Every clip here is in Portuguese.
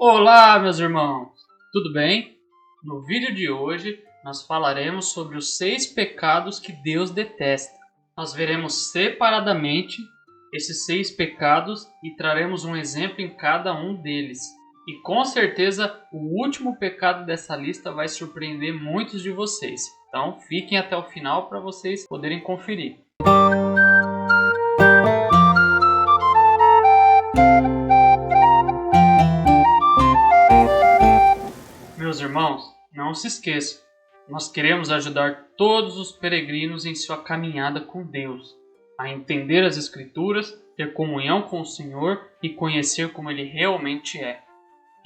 Olá, meus irmãos! Tudo bem? No vídeo de hoje, nós falaremos sobre os 6 pecados que Deus detesta. Nós veremos separadamente esses 6 pecados e traremos um exemplo em cada um deles. E com certeza, o último pecado dessa lista vai surpreender muitos de vocês. Então, fiquem até o final para vocês poderem conferir. Meus irmãos, não se esqueçam, nós queremos ajudar todos os peregrinos em sua caminhada com Deus, a entender as Escrituras, ter comunhão com o Senhor e conhecer como Ele realmente é.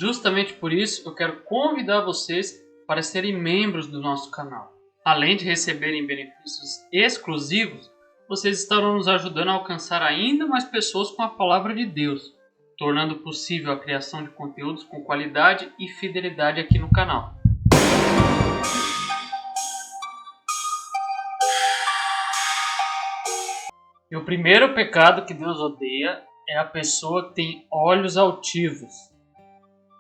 Justamente por isso, eu quero convidar vocês para serem membros do nosso canal. Além de receberem benefícios exclusivos, vocês estarão nos ajudando a alcançar ainda mais pessoas com a Palavra de Deus, tornando possível a criação de conteúdos com qualidade e fidelidade aqui no canal. E o primeiro pecado que Deus odeia é a pessoa que tem olhos altivos.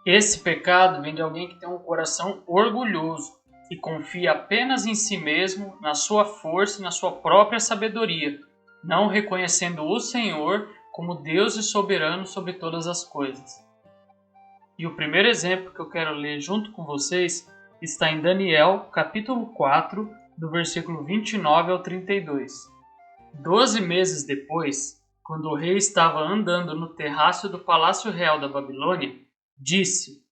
Esse pecado vem de alguém que tem um coração orgulhoso e confia apenas em si mesmo, na sua força e na sua própria sabedoria, não reconhecendo o Senhor como Deus e soberano sobre todas as coisas. E o primeiro exemplo que eu quero ler junto com vocês está em Daniel, capítulo 4, do versículo 29 ao 32. 12 meses depois, quando o rei estava andando no terraço do Palácio Real da Babilônia, disse: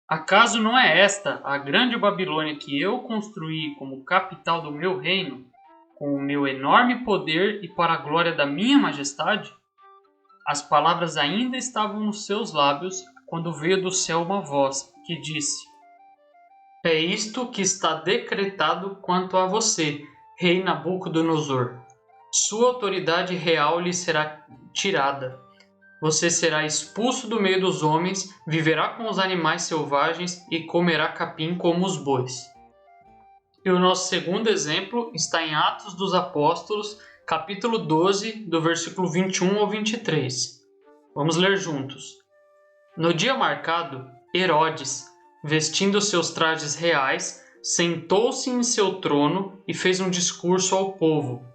"Acaso não é esta a grande Babilônia que eu construí como capital do meu reino, com o meu enorme poder e para a glória da minha majestade?" As palavras ainda estavam nos seus lábios quando veio do céu uma voz que disse: "É isto que está decretado quanto a você, rei Nabucodonosor. Sua autoridade real lhe será tirada. Você será expulso do meio dos homens, viverá com os animais selvagens e comerá capim como os bois." E o nosso segundo exemplo está em Atos dos Apóstolos, capítulo 12, do versículo 21 ao 23. Vamos ler juntos. No dia marcado, Herodes, vestindo seus trajes reais, sentou-se em seu trono e fez um discurso ao povo.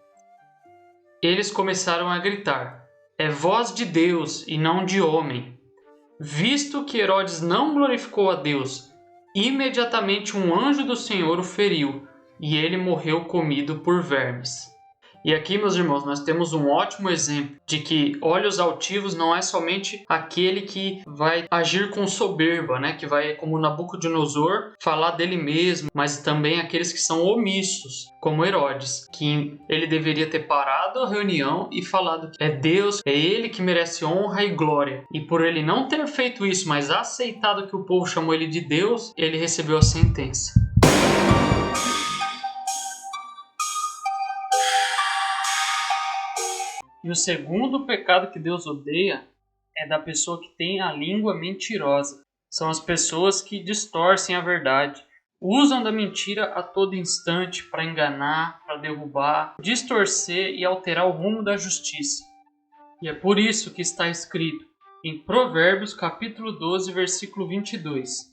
Eles começaram a gritar: "É voz de Deus e não de homem." Visto que Herodes não glorificou a Deus, imediatamente um anjo do Senhor o feriu, e ele morreu comido por vermes. E aqui, meus irmãos, nós temos um ótimo exemplo de que olhos altivos não é somente aquele que vai agir com soberba, né? Que vai, como Nabucodonosor, falar dele mesmo, mas também aqueles que são omissos, como Herodes, que ele deveria ter parado a reunião e falado que é Deus, é ele que merece honra e glória. E por ele não ter feito isso, mas aceitado que o povo chamou ele de Deus, ele recebeu a sentença. E o segundo pecado que Deus odeia é da pessoa que tem a língua mentirosa. São as pessoas que distorcem a verdade, usam da mentira a todo instante para enganar, para derrubar, distorcer e alterar o rumo da justiça. E é por isso que está escrito em Provérbios capítulo 12, versículo 22.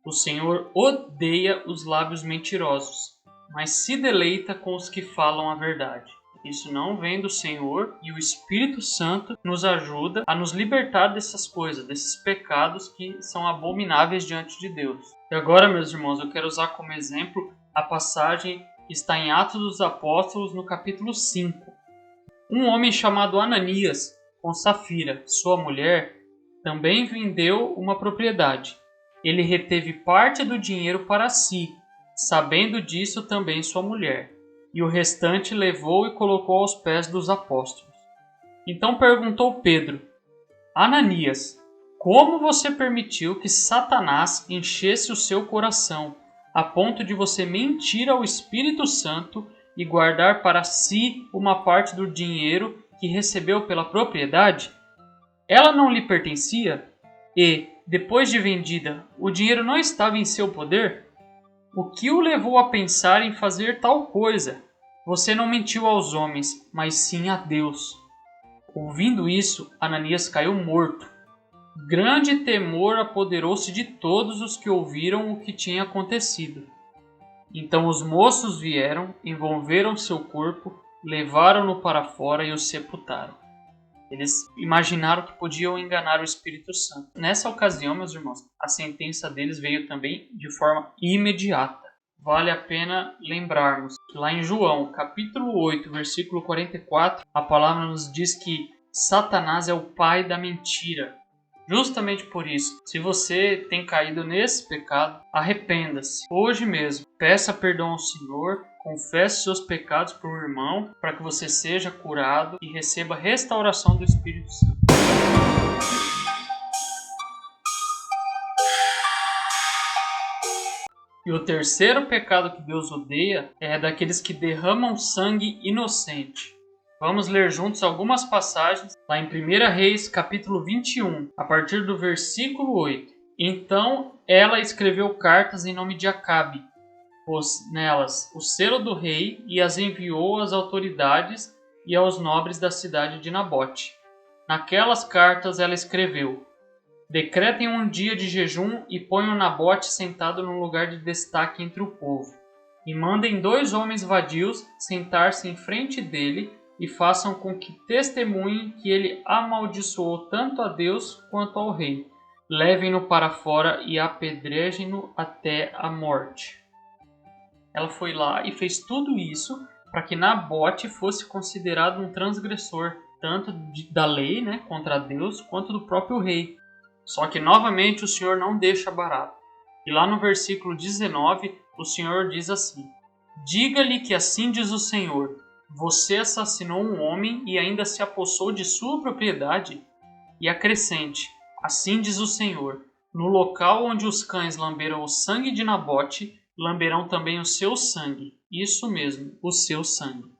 O Senhor odeia os lábios mentirosos, mas se deleita com os que falam a verdade. Isso não vem do Senhor, e o Espírito Santo nos ajuda a nos libertar dessas coisas, desses pecados que são abomináveis diante de Deus. E agora, meus irmãos, eu quero usar como exemplo a passagem que está em Atos dos Apóstolos, no capítulo 5. Um homem chamado Ananias, com Safira, sua mulher, também vendeu uma propriedade. Ele reteve parte do dinheiro para si, sabendo disso também sua mulher. E o restante levou e colocou aos pés dos apóstolos. Então perguntou Pedro: "Ananias, como você permitiu que Satanás enchesse o seu coração, a ponto de você mentir ao Espírito Santo e guardar para si uma parte do dinheiro que recebeu pela propriedade? Ela não lhe pertencia? E, depois de vendida, o dinheiro não estava em seu poder? O que o levou a pensar em fazer tal coisa? Você não mentiu aos homens, mas sim a Deus." Ouvindo isso, Ananias caiu morto. Grande temor apoderou-se de todos os que ouviram o que tinha acontecido. Então os moços vieram, envolveram seu corpo, levaram-no para fora e o sepultaram. Eles imaginaram que podiam enganar o Espírito Santo. Nessa ocasião, meus irmãos, a sentença deles veio também de forma imediata. Vale a pena lembrarmos que lá em João, capítulo 8, versículo 44, a palavra nos diz que Satanás é o pai da mentira. Justamente por isso, se você tem caído nesse pecado, arrependa-se hoje mesmo. Peça perdão ao Senhor, confesse seus pecados para o irmão, para que você seja curado e receba a restauração do Espírito Santo. E o terceiro pecado que Deus odeia é daqueles que derramam sangue inocente. Vamos ler juntos algumas passagens lá em 1 Reis, capítulo 21, a partir do versículo 8. Então ela escreveu cartas em nome de Acabe, pôs nelas o selo do rei e as enviou às autoridades e aos nobres da cidade de Nabote. Naquelas cartas ela escreveu: decretem um dia de jejum e ponham Nabote sentado num lugar de destaque entre o povo. E mandem 2 homens vadios sentar-se em frente dele e façam com que testemunhem que ele amaldiçoou tanto a Deus quanto ao rei. Levem-no para fora e apedrejem-no até a morte. Ela foi lá e fez tudo isso para que Nabote fosse considerado um transgressor, tanto da lei, contra Deus, quanto do próprio rei. Só que novamente o Senhor não deixa barato. E lá no versículo 19, o Senhor diz assim: diga-lhe que assim diz o Senhor: você assassinou um homem e ainda se apossou de sua propriedade? E acrescente: assim diz o Senhor: no local onde os cães lamberam o sangue de Nabote, lamberão também o seu sangue. Isso mesmo, o seu sangue.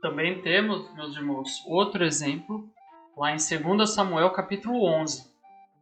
Também temos, meus irmãos, outro exemplo, lá em 2 Samuel capítulo 11,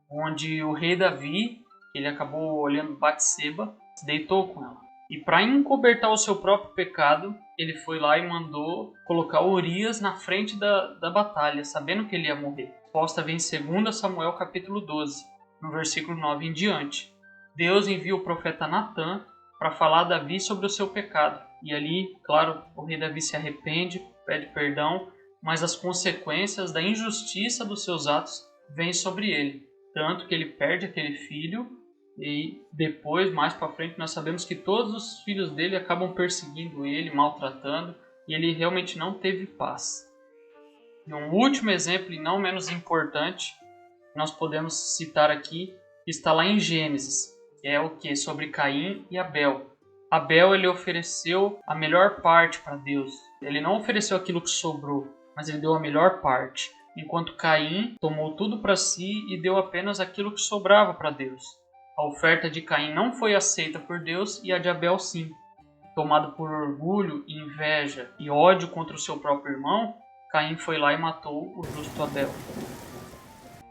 onde o rei Davi, ele acabou olhando Batseba, se deitou com ela. E para encobertar o seu próprio pecado, ele foi lá e mandou colocar Urias na frente da batalha, sabendo que ele ia morrer. A resposta vem em 2 Samuel capítulo 12, no versículo 9 em diante. Deus envia o profeta Natã para falar a Davi sobre o seu pecado. E ali, claro, o rei Davi se arrepende, pede perdão, mas as consequências da injustiça dos seus atos vêm sobre ele. Tanto que ele perde aquele filho e depois, mais para frente, nós sabemos que todos os filhos dele acabam perseguindo ele, maltratando, e ele realmente não teve paz. E um último exemplo, e não menos importante, nós podemos citar aqui, está lá em Gênesis, que é o que? Sobre Caim e Abel. Abel, ele ofereceu a melhor parte para Deus. Ele não ofereceu aquilo que sobrou, mas ele deu a melhor parte. Enquanto Caim tomou tudo para si e deu apenas aquilo que sobrava para Deus. A oferta de Caim não foi aceita por Deus e a de Abel sim. Tomado por orgulho, inveja e ódio contra o seu próprio irmão, Caim foi lá e matou o justo Abel.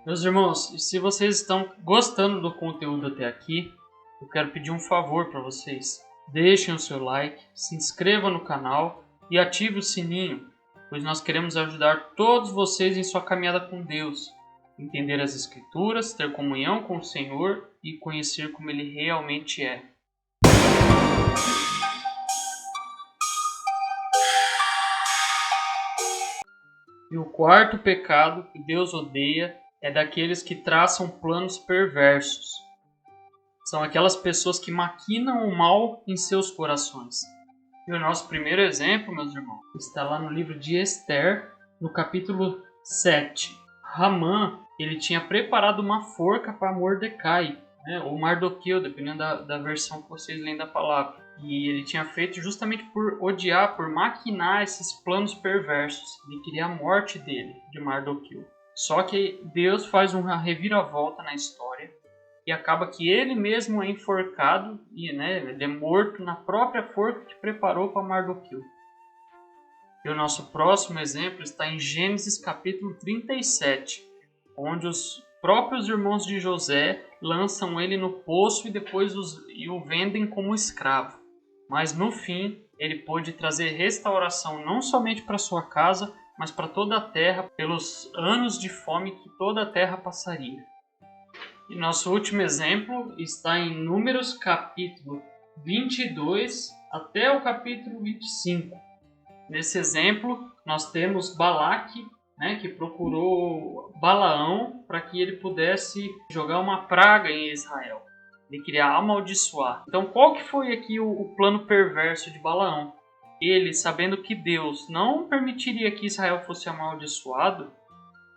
Meus irmãos, se vocês estão gostando do conteúdo até aqui, eu quero pedir um favor para vocês. Deixem o seu like, se inscrevam no canal e ative o sininho, pois nós queremos ajudar todos vocês em sua caminhada com Deus, entender as Escrituras, ter comunhão com o Senhor e conhecer como Ele realmente é. E o quarto pecado que Deus odeia é daqueles que traçam planos perversos. São aquelas pessoas que maquinam o mal em seus corações. E o nosso primeiro exemplo, meus irmãos, está lá no livro de Esther, no capítulo 7. Hamã, ele tinha preparado uma forca para Mordecai, ou Mardoqueu, dependendo da versão que vocês leem da palavra. E ele tinha feito justamente por odiar, por maquinar esses planos perversos. Ele queria a morte dele, de Mardoqueu. Só que Deus faz uma reviravolta na história e acaba que ele mesmo é enforcado e ele é morto na própria forca que preparou para Mardoqueu. E o nosso próximo exemplo está em Gênesis capítulo 37, onde os próprios irmãos de José lançam ele no poço e depois o vendem como escravo. Mas no fim, ele pôde trazer restauração não somente para sua casa, mas para toda a terra, pelos anos de fome que toda a terra passaria. E nosso último exemplo está em Números capítulo 22 até o capítulo 25. Nesse exemplo, nós temos Balaque, que procurou Balaão para que ele pudesse jogar uma praga em Israel. Ele queria amaldiçoar. Então, qual que foi aqui o plano perverso de Balaão? Ele, sabendo que Deus não permitiria que Israel fosse amaldiçoado,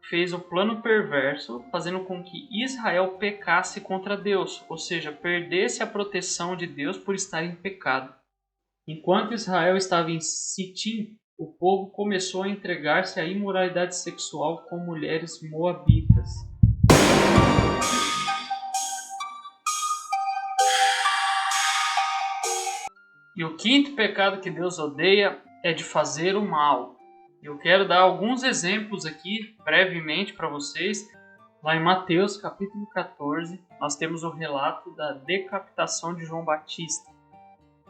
fez o plano perverso, fazendo com que Israel pecasse contra Deus, ou seja, perdesse a proteção de Deus por estar em pecado. Enquanto Israel estava em Sitim, o povo começou a entregar-se à imoralidade sexual com mulheres moabitas. E o quinto pecado que Deus odeia é de fazer o mal. Eu quero dar alguns exemplos aqui, brevemente, para vocês. Lá em Mateus, capítulo 14, nós temos o relato da decapitação de João Batista.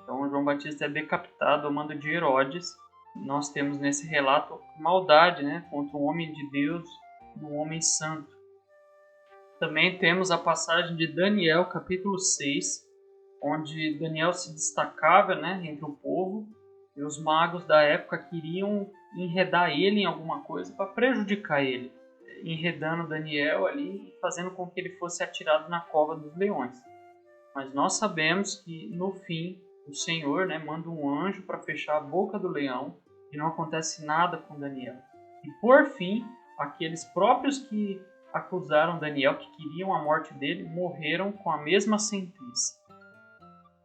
Então, João Batista é decapitado ao mando de Herodes. Nós temos nesse relato maldade, contra um homem de Deus, um homem santo. Também temos a passagem de Daniel, capítulo 6, onde Daniel se destacava entre o povo, e os magos da época queriam enredar ele em alguma coisa para prejudicar ele, enredando Daniel ali e fazendo com que ele fosse atirado na cova dos leões. Mas nós sabemos que no fim o Senhor manda um anjo para fechar a boca do leão e não acontece nada com Daniel. E por fim, aqueles próprios que acusaram Daniel, que queriam a morte dele, morreram com a mesma sentença.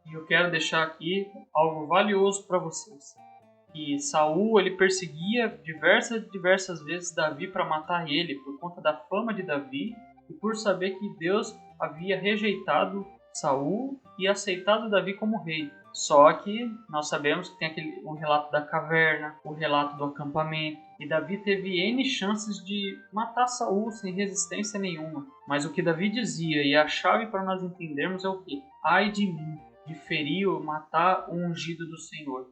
E eu quero deixar aqui algo valioso para vocês. Que Saul ele perseguia diversas vezes Davi para matar ele por conta da fama de Davi e por saber que Deus havia rejeitado Saul e aceitado Davi como rei. Só que nós sabemos que tem o relato da caverna, o relato do acampamento, e Davi teve N chances de matar Saul sem resistência nenhuma. Mas o que Davi dizia, e a chave para nós entendermos é o que? Ai de mim, de ferir ou matar o ungido do Senhor.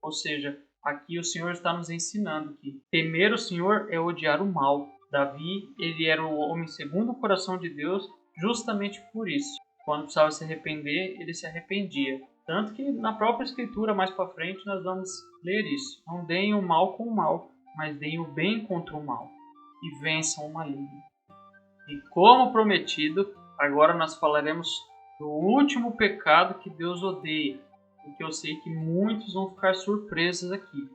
Ou seja, aqui o Senhor está nos ensinando que temer o Senhor é odiar o mal. Davi, ele era o homem segundo o coração de Deus justamente por isso. Quando precisava se arrepender, ele se arrependia. Tanto que na própria Escritura, mais para frente, nós vamos ler isso. Não deem o mal com o mal, mas deem o bem contra o mal. E vençam o maligno. E como prometido, agora nós falaremos do último pecado que Deus odeia. Porque eu sei que muitos vão ficar surpresos aqui.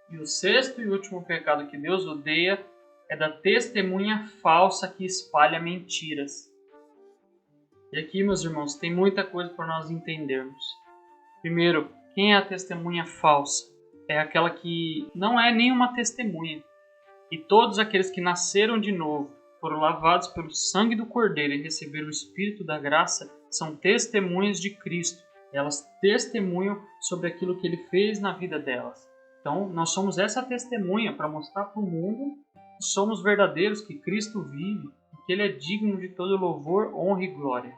E o sexto e último pecado que Deus odeia é da testemunha falsa que espalha mentiras. E aqui, meus irmãos, tem muita coisa para nós entendermos. Primeiro, quem é a testemunha falsa? É aquela que não é nenhuma testemunha. E todos aqueles que nasceram de novo, foram lavados pelo sangue do Cordeiro e receberam o Espírito da graça, são testemunhas de Cristo. Elas testemunham sobre aquilo que Ele fez na vida delas. Então, nós somos essa testemunha para mostrar para o mundo que somos verdadeiros, que Cristo vive, e que Ele é digno de todo louvor, honra e glória.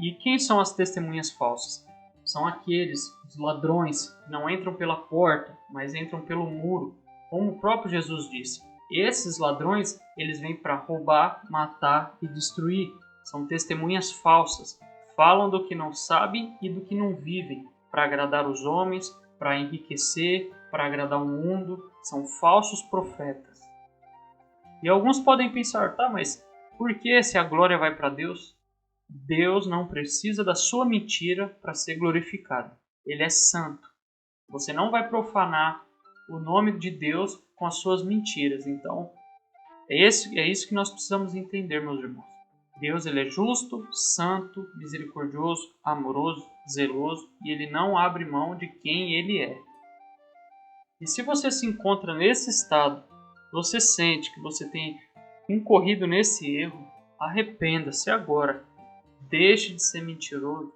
E quem são as testemunhas falsas? São aqueles, os ladrões, que não entram pela porta, mas entram pelo muro, como o próprio Jesus disse. Esses ladrões, eles vêm para roubar, matar e destruir. São testemunhas falsas. Falam do que não sabem e do que não vivem, para agradar os homens, para enriquecer, para agradar o mundo. São falsos profetas. E alguns podem pensar, mas por que se a glória vai para Deus? Deus não precisa da sua mentira para ser glorificado. Ele é santo. Você não vai profanar o nome de Deus com as suas mentiras. Então, é isso que nós precisamos entender, meus irmãos. Deus ele é justo, santo, misericordioso, amoroso, zeloso e Ele não abre mão de quem Ele é. E se você se encontra nesse estado, você sente que você tem incorrido nesse erro, arrependa-se agora. Deixe de ser mentiroso.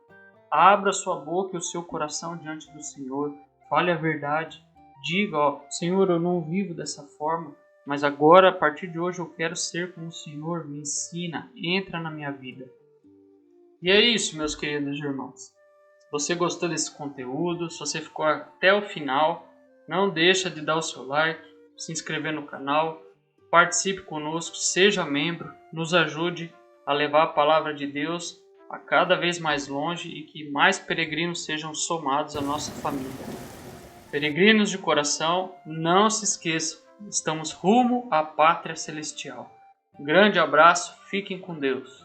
Abra sua boca e o seu coração diante do Senhor. Fale a verdade. Diga, Senhor, eu não vivo dessa forma, mas agora, a partir de hoje, eu quero ser como o Senhor. Me ensina, entra na minha vida. E é isso, meus queridos irmãos. Se você gostou desse conteúdo, se você ficou até o final, não deixa de dar o seu like, se inscrever no canal, participe conosco, seja membro, nos ajude a levar a palavra de Deus a cada vez mais longe e que mais peregrinos sejam somados à nossa família. Peregrinos de coração, não se esqueçam, estamos rumo à pátria celestial. Um grande abraço, fiquem com Deus.